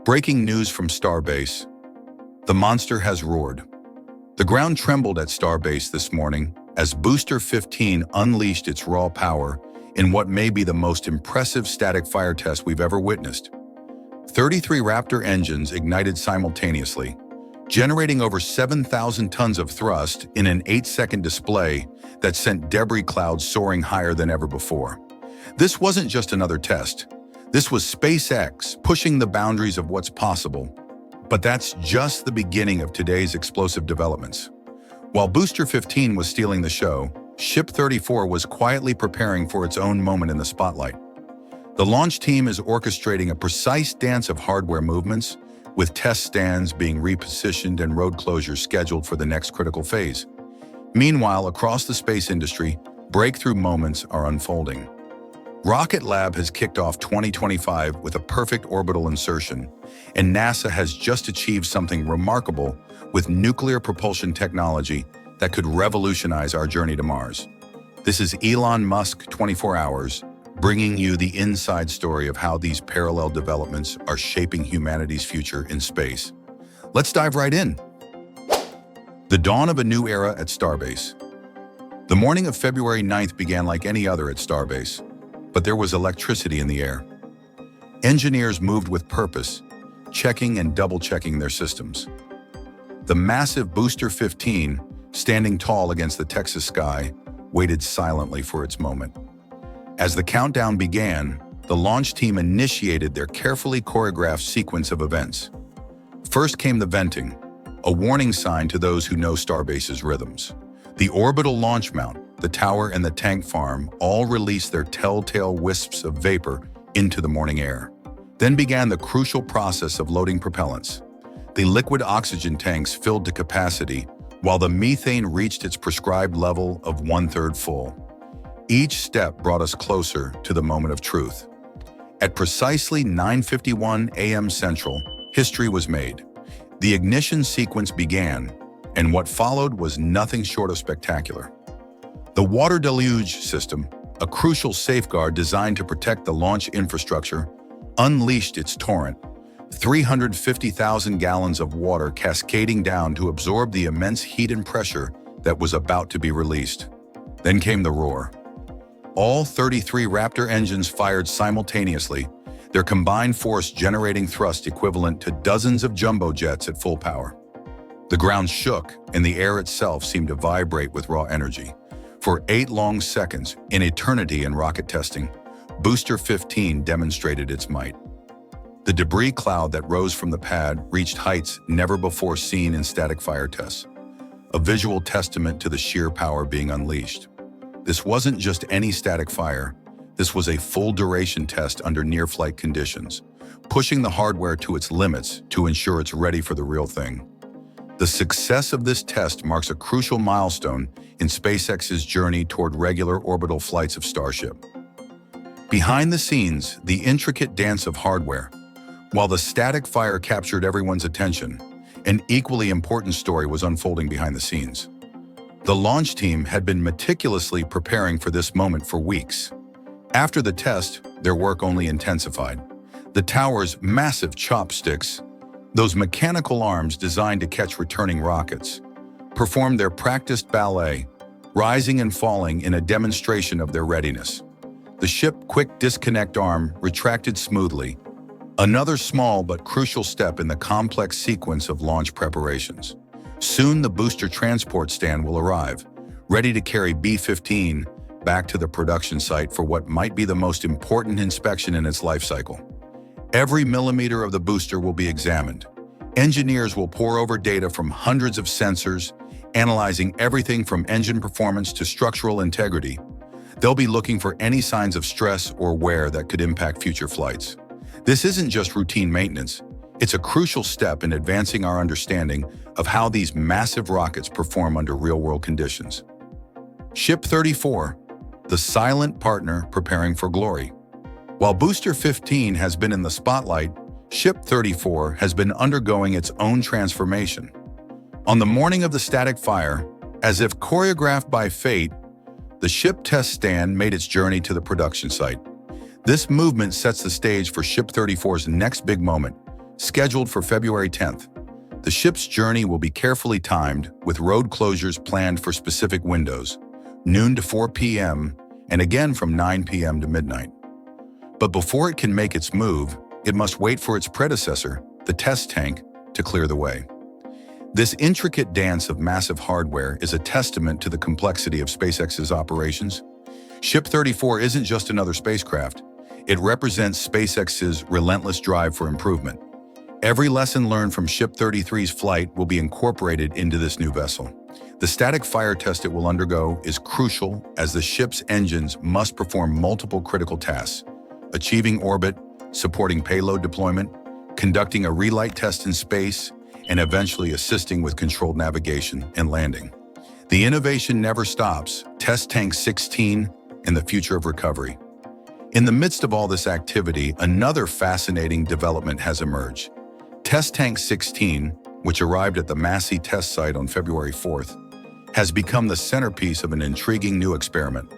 Breaking news from Starbase. The monster has roared. The ground trembled at Starbase this morning as Booster 15 unleashed its raw power in what may be the most impressive static fire test we've ever witnessed. 33 Raptor engines ignited simultaneously, generating over 7,000 tons of thrust in an 8-second display that sent debris clouds soaring higher than ever before. This wasn't just another test. This was SpaceX pushing the boundaries of what's possible. But that's just the beginning of today's explosive developments. While Booster 15 was stealing the show, Ship 34 was quietly preparing for its own moment in the spotlight. The launch team is orchestrating a precise dance of hardware movements, with test stands being repositioned and road closures scheduled for the next critical phase. Meanwhile, across the space industry, breakthrough moments are unfolding. Rocket Lab has kicked off 2025 with a perfect orbital insertion, and NASA has just achieved something remarkable with nuclear propulsion technology that could revolutionize our journey to Mars. This is Elon Musk 24 Hours, bringing you the inside story of how these parallel developments are shaping humanity's future in space. Let's dive right in. The dawn of a new era at Starbase. The morning of February 9th began like any other at Starbase, but there was electricity in the air. Engineers moved with purpose, checking and double-checking their systems. The massive Booster 15, standing tall against the Texas sky, waited silently for its moment. As the countdown began, the launch team initiated their carefully choreographed sequence of events. First came the venting, a warning sign to those who know Starbase's rhythms. The orbital launch mount, the tower, and the tank farm all released their telltale wisps of vapor into the morning air. Then began the crucial process of loading propellants. The liquid oxygen tanks filled to capacity, while the methane reached its prescribed level of 1/3 full. Each step brought us closer to the moment of truth. At precisely 9:51 a.m. Central, history was made. The ignition sequence began, and what followed was nothing short of spectacular. The water deluge system, a crucial safeguard designed to protect the launch infrastructure, unleashed its torrent, 350,000 gallons of water cascading down to absorb the immense heat and pressure that was about to be released. Then came the roar. All 33 Raptor engines fired simultaneously, their combined force generating thrust equivalent to dozens of jumbo jets at full power. The ground shook, and the air itself seemed to vibrate with raw energy. For 8 long seconds, an eternity in rocket testing, Booster 15 demonstrated its might. The debris cloud that rose from the pad reached heights never before seen in static fire tests, a visual testament to the sheer power being unleashed. This wasn't just any static fire. This was a full-duration test under near-flight conditions, pushing the hardware to its limits to ensure it's ready for the real thing. The success of this test marks a crucial milestone in SpaceX's journey toward regular orbital flights of Starship. Behind the scenes, the intricate dance of hardware. While the static fire captured everyone's attention, an equally important story was unfolding behind the scenes. The launch team had been meticulously preparing for this moment for weeks. After the test, their work only intensified. The tower's massive chopsticks, those mechanical arms designed to catch returning rockets, performed their practiced ballet, rising and falling in a demonstration of their readiness. The ship's quick disconnect arm retracted smoothly, another small but crucial step in the complex sequence of launch preparations. Soon the booster transport stand will arrive, ready to carry B-15 back to the production site for what might be the most important inspection in its life cycle. Every millimeter of the booster will be examined. Engineers will pore over data from hundreds of sensors, analyzing everything from engine performance to structural integrity. They'll be looking for any signs of stress or wear that could impact future flights. This isn't just routine maintenance. It's a crucial step in advancing our understanding of how these massive rockets perform under real-world conditions. Ship 34, the silent partner preparing for glory. While Booster 15 has been in the spotlight, Ship 34 has been undergoing its own transformation. On the morning of the static fire, as if choreographed by fate, the ship test stand made its journey to the production site. This movement sets the stage for Ship 34's next big moment, scheduled for February 10th. The ship's journey will be carefully timed, with road closures planned for specific windows, noon to 4 p.m., and again from 9 p.m. to midnight. But before it can make its move, it must wait for its predecessor, the test tank, to clear the way. This intricate dance of massive hardware is a testament to the complexity of SpaceX's operations. Ship 34 isn't just another spacecraft. It represents SpaceX's relentless drive for improvement. Every lesson learned from Ship 33's flight will be incorporated into this new vessel. The static fire test it will undergo is crucial, as the ship's engines must perform multiple critical tasks: achieving orbit, supporting payload deployment, conducting a relight test in space, and eventually assisting with controlled navigation and landing. The innovation never stops. Test Tank 16 and the future of recovery. In the midst of all this activity, another fascinating development has emerged. Test Tank 16, which arrived at the Massey test site on February 4th, has become the centerpiece of an intriguing new experiment.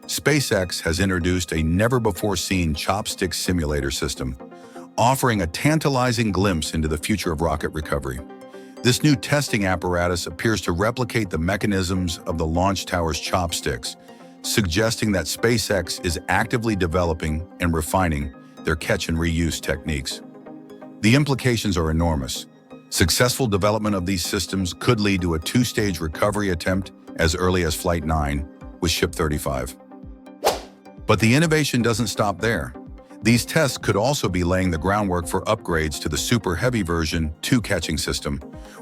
SpaceX has introduced a never-before-seen Chopsticks simulator system, offering a tantalizing glimpse into the future of rocket recovery. This new testing apparatus appears to replicate the mechanisms of the launch tower's Chopsticks, suggesting that SpaceX is actively developing and refining their catch-and-reuse techniques. The implications are enormous. Successful development of these systems could lead to a two-stage recovery attempt as early as Flight 9 with Ship 35. But the innovation doesn't stop there. These tests could also be laying the groundwork for upgrades to the Super Heavy version 2 catching system,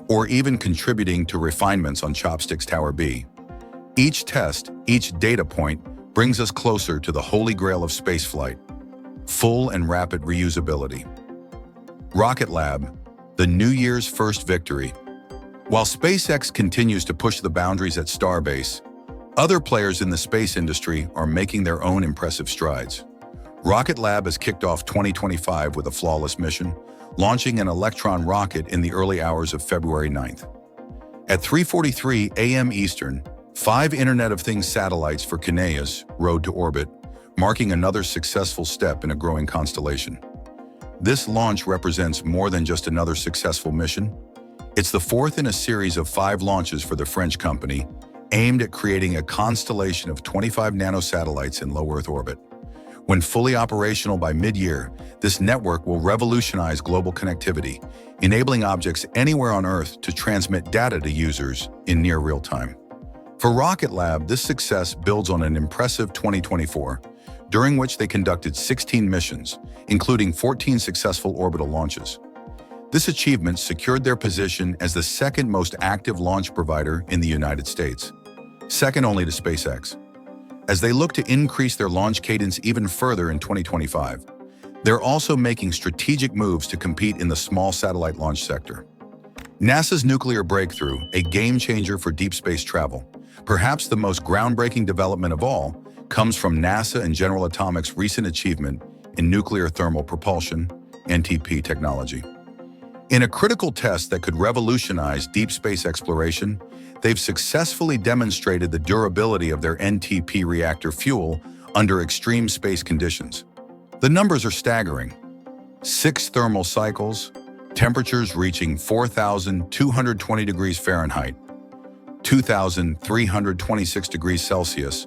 or even contributing to refinements on Chopsticks Tower B. Each test, each data point, brings us closer to the holy grail of spaceflight: full and rapid reusability. Rocket Lab, the New Year's first victory. While SpaceX continues to push the boundaries at Starbase, other players in the space industry are making their own impressive strides. Rocket Lab has kicked off 2025 with a flawless mission, launching an Electron rocket in the early hours of February 9th. At 3:43 a.m. Eastern, 5 Internet of Things satellites for Kineas rode to orbit, marking another successful step in a growing constellation. This launch represents more than just another successful mission. It's the fourth in a series of 5 launches for the French company, aimed at creating a constellation of 25 nanosatellites in low Earth orbit. When fully operational by mid-year, this network will revolutionize global connectivity, enabling objects anywhere on Earth to transmit data to users in near real time. For Rocket Lab, this success builds on an impressive 2024, during which they conducted 16 missions, including 14 successful orbital launches. This achievement secured their position as the second most active launch provider in the United States, second only to SpaceX. As they look to increase their launch cadence even further in 2025, they're also making strategic moves to compete in the small satellite launch sector. NASA's nuclear breakthrough, a game-changer for deep space travel, perhaps the most groundbreaking development of all, comes from NASA and General Atomics' recent achievement in nuclear thermal propulsion, NTP technology. In a critical test that could revolutionize deep space exploration, they've successfully demonstrated the durability of their NTP reactor fuel under extreme space conditions. The numbers are staggering. 6 thermal cycles, temperatures reaching 4,220 degrees Fahrenheit, 2,326 degrees Celsius,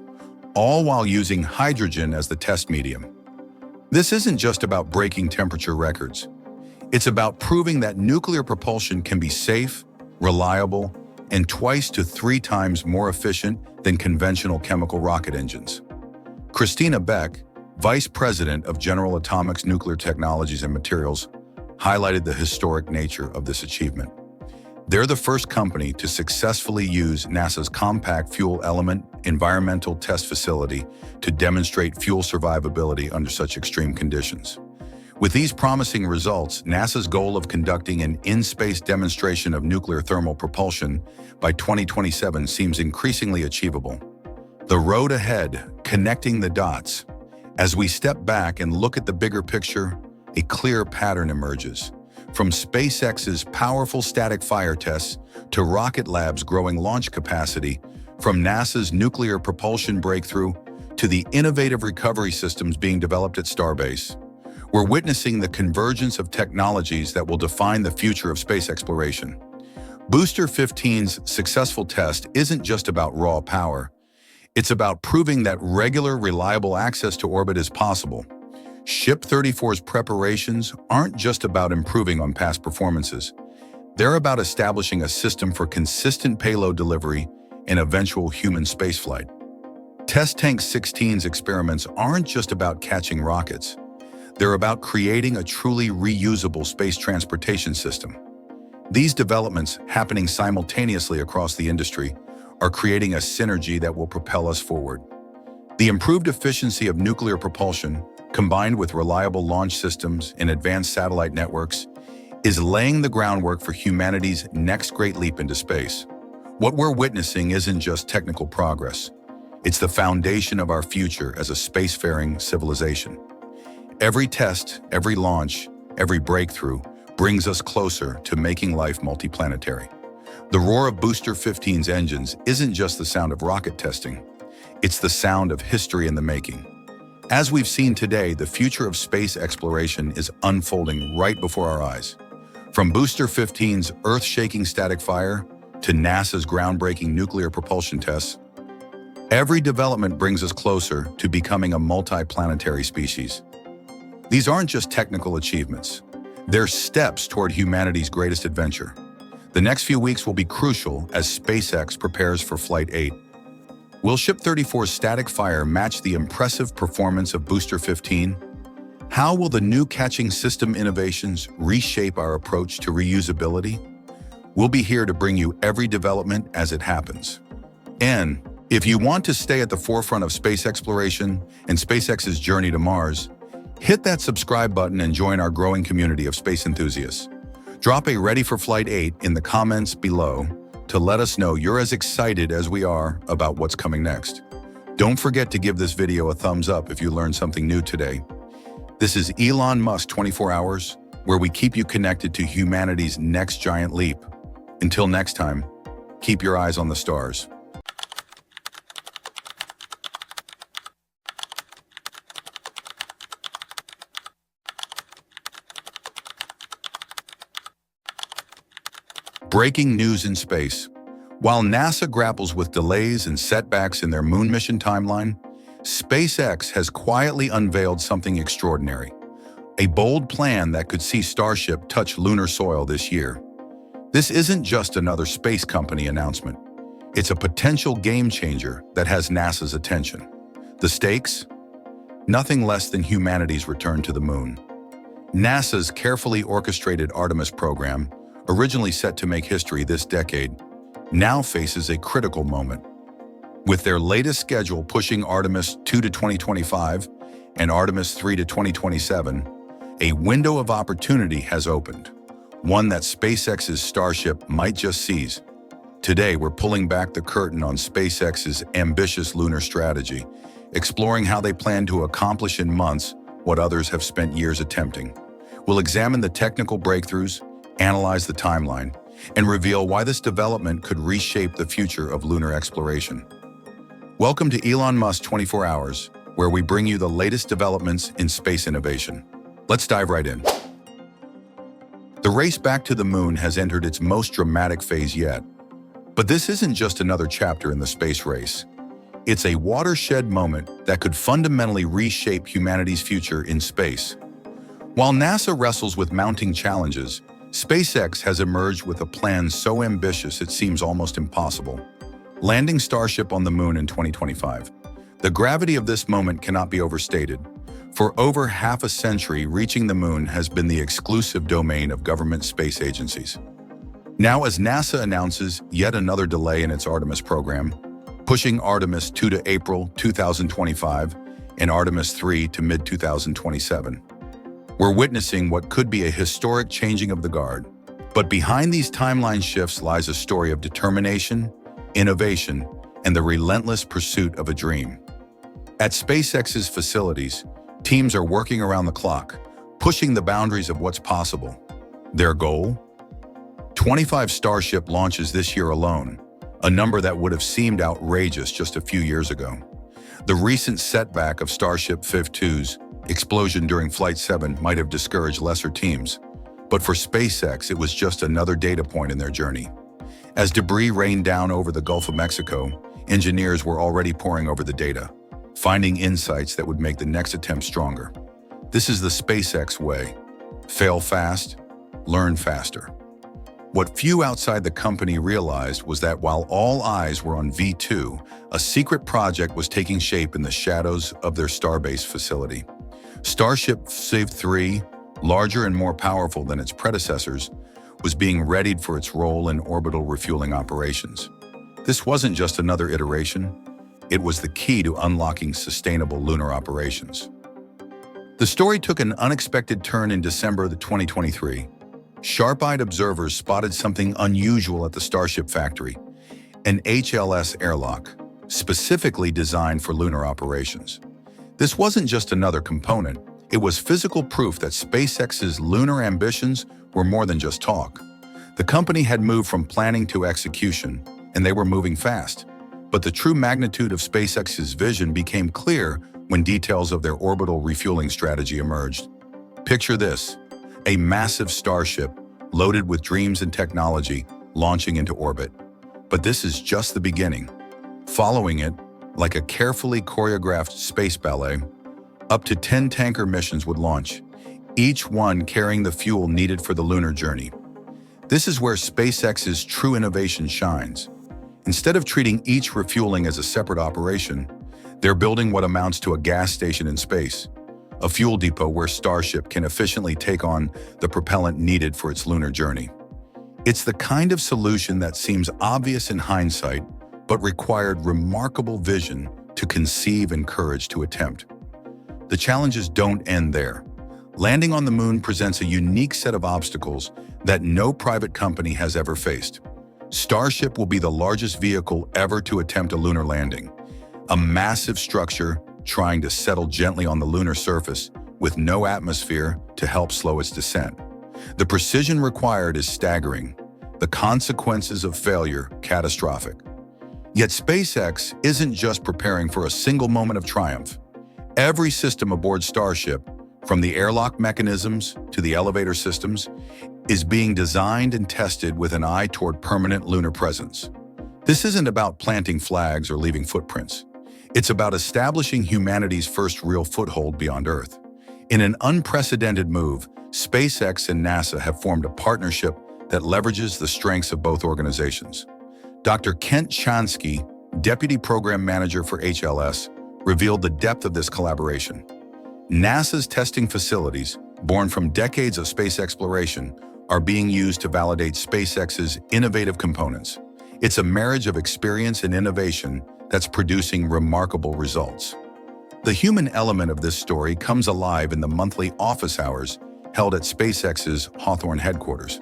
all while using hydrogen as the test medium. This isn't just about breaking temperature records. It's about proving that nuclear propulsion can be safe, reliable, and 2 to 3 times more efficient than conventional chemical rocket engines. Christina Beck, Vice President of General Atomics Nuclear Technologies and Materials, highlighted the historic nature of this achievement. They're the first company to successfully use NASA's Compact Fuel Element Environmental Test Facility to demonstrate fuel survivability under such extreme conditions. With these promising results, NASA's goal of conducting an in-space demonstration of nuclear thermal propulsion by 2027 seems increasingly achievable. The road ahead, connecting the dots. As we step back and look at the bigger picture, a clear pattern emerges. From SpaceX's powerful static fire tests to Rocket Lab's growing launch capacity, from NASA's nuclear propulsion breakthrough to the innovative recovery systems being developed at Starbase, We're witnessing the convergence of technologies that will define the future of space exploration. Booster 15's successful test isn't just about raw power. It's about proving that regular, reliable access to orbit is possible. Ship 34's preparations aren't just about improving on past performances. They're about establishing a system for consistent payload delivery and eventual human spaceflight. Test Tank 16's experiments aren't just about catching rockets. They're about creating a truly reusable space transportation system. These developments, happening simultaneously across the industry, are creating a synergy that will propel us forward. The improved efficiency of nuclear propulsion, combined with reliable launch systems and advanced satellite networks, is laying the groundwork for humanity's next great leap into space. What we're witnessing isn't just technical progress. It's the foundation of our future as a spacefaring civilization. Every test, every launch, every breakthrough brings us closer to making life multiplanetary. The roar of Booster 15's engines isn't just the sound of rocket testing. It's the sound of history in the making. As we've seen today, the future of space exploration is unfolding right before our eyes. From Booster 15's earth-shaking static fire to NASA's groundbreaking nuclear propulsion tests, every development brings us closer to becoming a multiplanetary species. These aren't just technical achievements. They're steps toward humanity's greatest adventure. The next few weeks will be crucial as SpaceX prepares for Flight 8. Will Ship 34's static fire match the impressive performance of Booster 15? How will the new catching system innovations reshape our approach to reusability? We'll be here to bring you every development as it happens. And if you want to stay at the forefront of space exploration and SpaceX's journey to Mars, hit that subscribe button and join our growing community of space enthusiasts. Drop a "Ready for Flight 8" in the comments below to let us know you're as excited as we are about what's coming next. Don't forget to give this video a thumbs up if you learned something new today. This is Elon Musk 24 Hours, where we keep you connected to humanity's next giant leap. Until next time, keep your eyes on the stars. Breaking news in space. While NASA grapples with delays and setbacks in their moon mission timeline, SpaceX has quietly unveiled something extraordinary, a bold plan that could see Starship touch lunar soil this year. This isn't just another space company announcement. It's a potential game changer that has NASA's attention. The stakes? Nothing less than humanity's return to the moon. NASA's carefully orchestrated Artemis program, originally set to make history this decade, now faces a critical moment. With their latest schedule pushing Artemis 2 to 2025 and Artemis 3 to 2027, a window of opportunity has opened, one that SpaceX's Starship might just seize. Today, we're pulling back the curtain on SpaceX's ambitious lunar strategy, exploring how they plan to accomplish in months what others have spent years attempting. We'll examine the technical breakthroughs, analyze the timeline, and reveal why this development could reshape the future of lunar exploration. Welcome to Elon Musk 24 Hours, where we bring you the latest developments in space innovation. Let's dive right in. The race back to the moon has entered its most dramatic phase yet. But this isn't just another chapter in the space race. It's a watershed moment that could fundamentally reshape humanity's future in space. While NASA wrestles with mounting challenges, SpaceX has emerged with a plan so ambitious it seems almost impossible: landing Starship on the moon in 2025. The gravity of this moment cannot be overstated. For over half a century, reaching the moon has been the exclusive domain of government space agencies. Now, as NASA announces yet another delay in its Artemis program, pushing Artemis 2 to April 2025 and Artemis 3 to mid-2027, we're witnessing what could be a historic changing of the guard. But behind these timeline shifts lies a story of determination, innovation, and the relentless pursuit of a dream. At SpaceX's facilities, teams are working around the clock, pushing the boundaries of what's possible. Their goal? 25 Starship launches this year alone, a number that would have seemed outrageous just a few years ago. The recent setback of Starship 52's explosion during Flight 7 might have discouraged lesser teams, but for SpaceX, it was just another data point in their journey. As debris rained down over the Gulf of Mexico, engineers were already poring over the data, finding insights that would make the next attempt stronger. This is the SpaceX way. Fail fast, learn faster. What few outside the company realized was that while all eyes were on V2, a secret project was taking shape in the shadows of their Starbase facility. Starship Flight 3, larger and more powerful than its predecessors, was being readied for its role in orbital refueling operations. This wasn't just another iteration, it was the key to unlocking sustainable lunar operations. The story took an unexpected turn in December 2023. Sharp-eyed observers spotted something unusual at the Starship factory, an HLS airlock, specifically designed for lunar operations. This wasn't just another component, it was physical proof that SpaceX's lunar ambitions were more than just talk. The company had moved from planning to execution, and they were moving fast. But the true magnitude of SpaceX's vision became clear when details of their orbital refueling strategy emerged. Picture this: a massive Starship loaded with dreams and technology launching into orbit. But this is just the beginning. Following it, like a carefully choreographed space ballet, up to 10 tanker missions would launch, each one carrying the fuel needed for the lunar journey. This is where SpaceX's true innovation shines. Instead of treating each refueling as a separate operation, they're building what amounts to a gas station in space, a fuel depot where Starship can efficiently take on the propellant needed for its lunar journey. It's the kind of solution that seems obvious in hindsight, but required remarkable vision to conceive and courage to attempt. The challenges don't end there. Landing on the moon presents a unique set of obstacles that no private company has ever faced. Starship will be the largest vehicle ever to attempt a lunar landing, a massive structure trying to settle gently on the lunar surface with no atmosphere to help slow its descent. The precision required is staggering, the consequences of failure catastrophic. Yet SpaceX isn't just preparing for a single moment of triumph. Every system aboard Starship, from the airlock mechanisms to the elevator systems, is being designed and tested with an eye toward permanent lunar presence. This isn't about planting flags or leaving footprints. It's about establishing humanity's first real foothold beyond Earth. In an unprecedented move, SpaceX and NASA have formed a partnership that leverages the strengths of both organizations. Dr. Kent Chansky, Deputy Program Manager for HLS, revealed the depth of this collaboration. NASA's testing facilities, born from decades of space exploration, are being used to validate SpaceX's innovative components. It's a marriage of experience and innovation that's producing remarkable results. The human element of this story comes alive in the monthly office hours held at SpaceX's Hawthorne headquarters.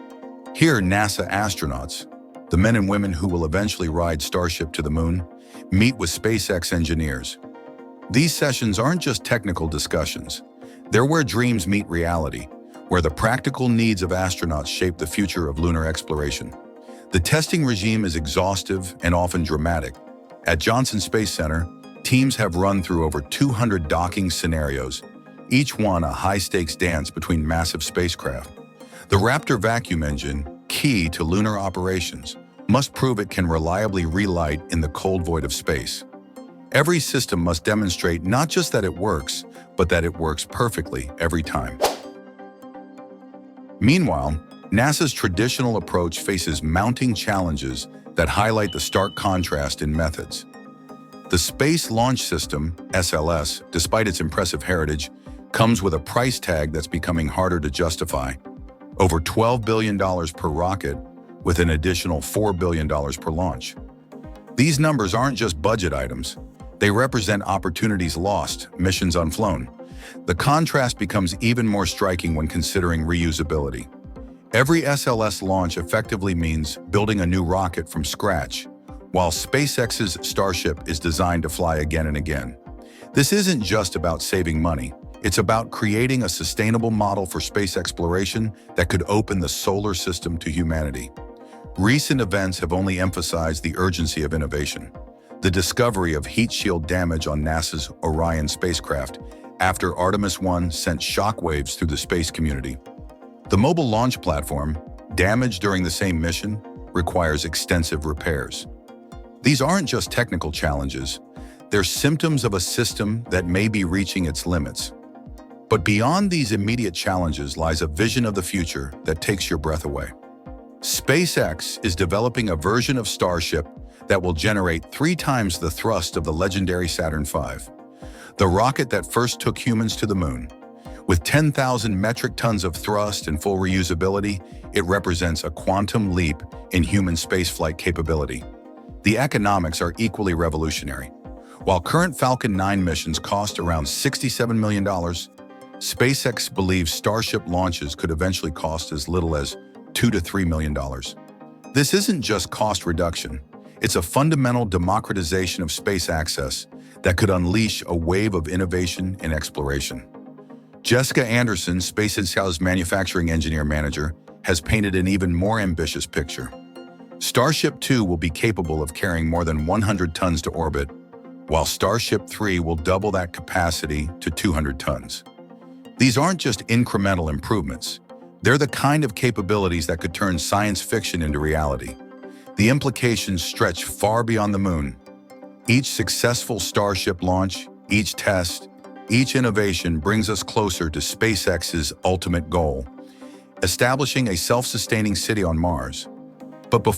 Here, NASA astronauts, the men and women who will eventually ride Starship to the moon, meet with SpaceX engineers. These sessions aren't just technical discussions. They're where dreams meet reality, where the practical needs of astronauts shape the future of lunar exploration. The testing regime is exhaustive and often dramatic. At Johnson Space Center, teams have run through over 200 docking scenarios, each one a high-stakes dance between massive spacecraft. The Raptor vacuum engine, key to lunar operations, must prove it can reliably relight in the cold void of space. Every system must demonstrate not just that it works, but that it works perfectly every time. Meanwhile, NASA's traditional approach faces mounting challenges that highlight the stark contrast in methods. The Space Launch System, SLS, despite its impressive heritage, comes with a price tag that's becoming harder to justify. Over $12 billion per rocket, with an additional $4 billion per launch. These numbers aren't just budget items. They represent opportunities lost, missions unflown. The contrast becomes even more striking when considering reusability. Every SLS launch effectively means building a new rocket from scratch, while SpaceX's Starship is designed to fly again and again. This isn't just about saving money. It's about creating a sustainable model for space exploration that could open the solar system to humanity. Recent events have only emphasized the urgency of innovation. The discovery of heat shield damage on NASA's Orion spacecraft after Artemis 1 sent shockwaves through the space community. The mobile launch platform, damaged during the same mission, requires extensive repairs. These aren't just technical challenges, they're symptoms of a system that may be reaching its limits. But beyond these immediate challenges lies a vision of the future that takes your breath away. SpaceX is developing a version of Starship that will generate 3 times the thrust of the legendary Saturn V, the rocket that first took humans to the moon. With 10,000 metric tons of thrust and full reusability, it represents a quantum leap in human spaceflight capability. The economics are equally revolutionary. While current Falcon 9 missions cost around $67 million, SpaceX believes Starship launches could eventually cost as little as $2 to $3 million. This isn't just cost reduction, it's a fundamental democratization of space access that could unleash a wave of innovation and exploration. Jessica Anderson, SpaceX's manufacturing engineer manager, has painted an even more ambitious picture. Starship 2 will be capable of carrying more than 100 tons to orbit, while Starship 3 will double that capacity to 200 tons. These aren't just incremental improvements. They're the kind of capabilities that could turn science fiction into reality. The implications stretch far beyond the moon. Each successful Starship launch, each test, each innovation brings us closer to SpaceX's ultimate goal, establishing a self-sustaining city on Mars. But before